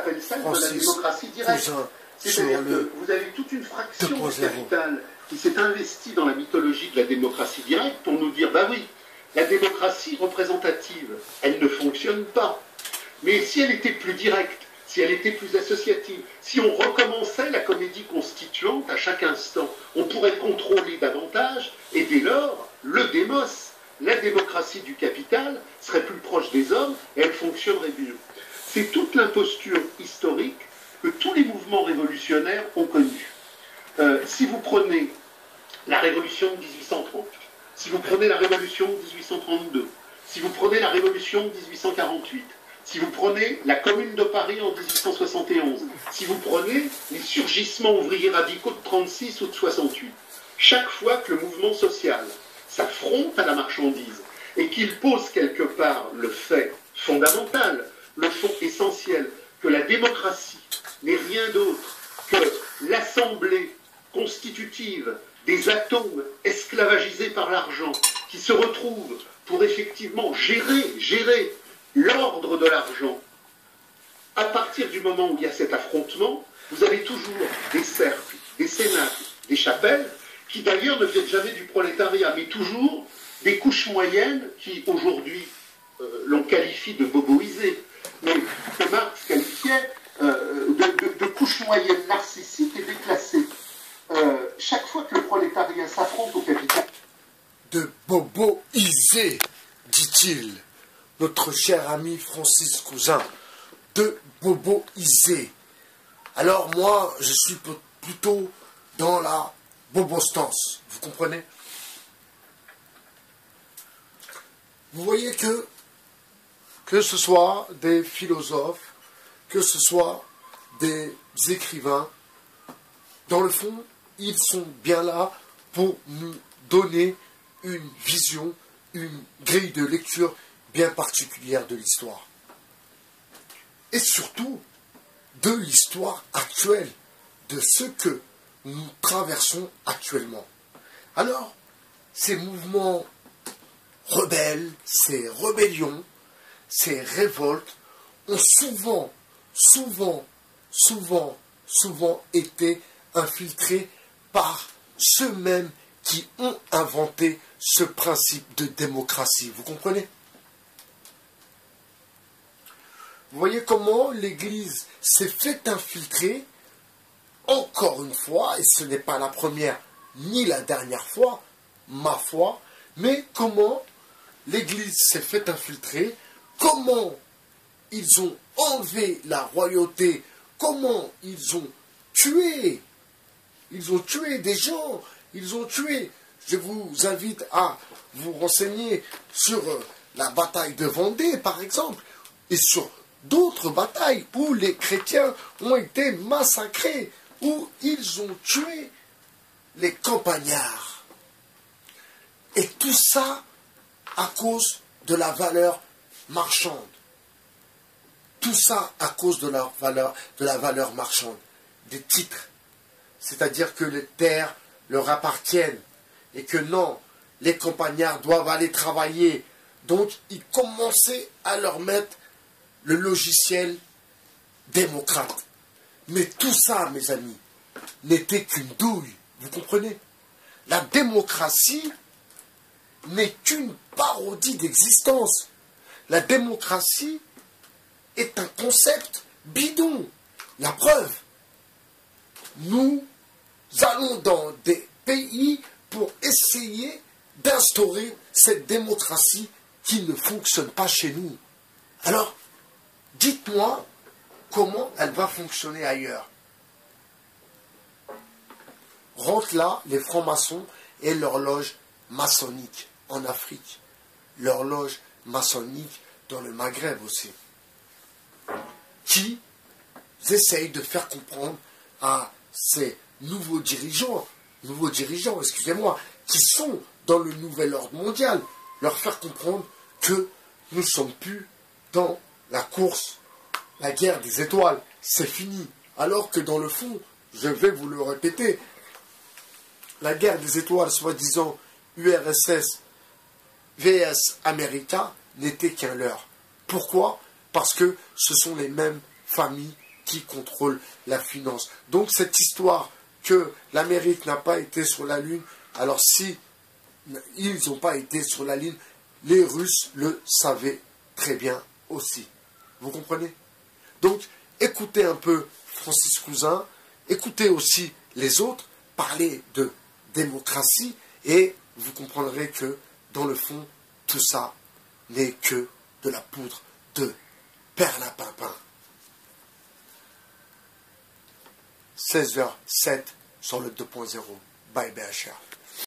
appelle ça de la démocratie directe. C'est-à-dire que vous avez toute une fraction du capital qui s'est investie dans la mythologie de la démocratie directe pour nous dire, bah oui, la démocratie représentative, elle ne fonctionne pas. Mais si elle était plus directe, si elle était plus associative, si on recommençait la comédie constituante à chaque instant, on pourrait contrôler davantage, et dès lors, le démos, la démocratie du capital, serait plus proche des hommes et elle fonctionnerait mieux. C'est toute l'imposture historique que tous les mouvements révolutionnaires ont connue. Si vous prenez la révolution de 1830, si vous prenez la révolution de 1832, si vous prenez la révolution de 1848, si vous prenez la Commune de Paris en 1871, si vous prenez les surgissements ouvriers radicaux de 36 ou de 68, chaque fois que le mouvement social s'affronte à la marchandise et qu'il pose quelque part le fait fondamental, le fond essentiel, que la démocratie n'est rien d'autre que l'assemblée constitutive des atomes esclavagisés par l'argent qui se retrouvent pour effectivement gérer l'ordre de l'argent. À partir du moment où il y a cet affrontement, vous avez toujours des cercles, des cénacles, des chapelles, qui d'ailleurs ne viennent jamais du prolétariat, mais toujours des couches moyennes qui aujourd'hui l'on qualifie de boboisées, mais que Marx qualifiait de couches moyennes narcissiques et déclassées. Chaque fois que le prolétariat s'affronte au capital... De boboisé, dit-il, notre cher ami Francis Cousin, de boboisé. Alors moi, je suis plutôt dans la bobostance, vous comprenez? Vous voyez que ce soit des philosophes, que ce soit des écrivains, dans le fond, ils sont bien là pour nous donner une vision, une grille de lecture bien particulière de l'histoire. Et surtout, de l'histoire actuelle, de ce que nous traversons actuellement. Alors, ces mouvements rebelles, ces rébellions, ces révoltes ont souvent été infiltrés par ceux-mêmes qui ont inventé ce principe de démocratie. Vous comprenez? Vous voyez comment l'Église s'est fait infiltrer, encore une fois, et ce n'est pas la première ni la dernière fois, ma foi, mais comment l'Église s'est fait infiltrer, comment ils ont enlevé la royauté, comment ils ont tué des gens, ils ont tué. Je vous invite à vous renseigner sur la bataille de Vendée, par exemple, et sur d'autres batailles où les chrétiens ont été massacrés, où ils ont tué les campagnards. Et tout ça à cause de la valeur marchande. Tout ça à cause de la valeur marchande, des titres. C'est-à-dire que les terres leur appartiennent et que non, les campagnards doivent aller travailler. Donc, ils commençaient à leur mettre le logiciel démocrate. Mais tout ça, mes amis, n'était qu'une douille. Vous comprenez? La démocratie n'est qu'une parodie d'existence. La démocratie est un concept bidon. La preuve, nous allons dans des pays pour essayer d'instaurer cette démocratie qui ne fonctionne pas chez nous. Alors, dites-moi comment elle va fonctionner ailleurs. Rentrent là les francs-maçons et l'horloge maçonnique en Afrique. L'horloge maçonnique dans le Maghreb aussi. Qui essayent de faire comprendre à ces nouveaux dirigeants, excusez-moi, qui sont dans le nouvel ordre mondial, leur faire comprendre que nous ne sommes plus dans la course, la guerre des étoiles, c'est fini. Alors que dans le fond, je vais vous le répéter, la guerre des étoiles, soi-disant URSS, VS America, n'était qu'un leurre. Pourquoi? Parce que ce sont les mêmes familles qui contrôle la finance. Donc cette histoire que l'Amérique n'a pas été sur la Lune, alors si ils n'ont pas été sur la Lune, les Russes le savaient très bien aussi. Vous comprenez? Donc écoutez un peu Francis Cousin, écoutez aussi les autres parler de démocratie et vous comprendrez que dans le fond, tout ça n'est que de la poudre de perlimpinpin. 16h07 sur le 2.0. Bye BHR.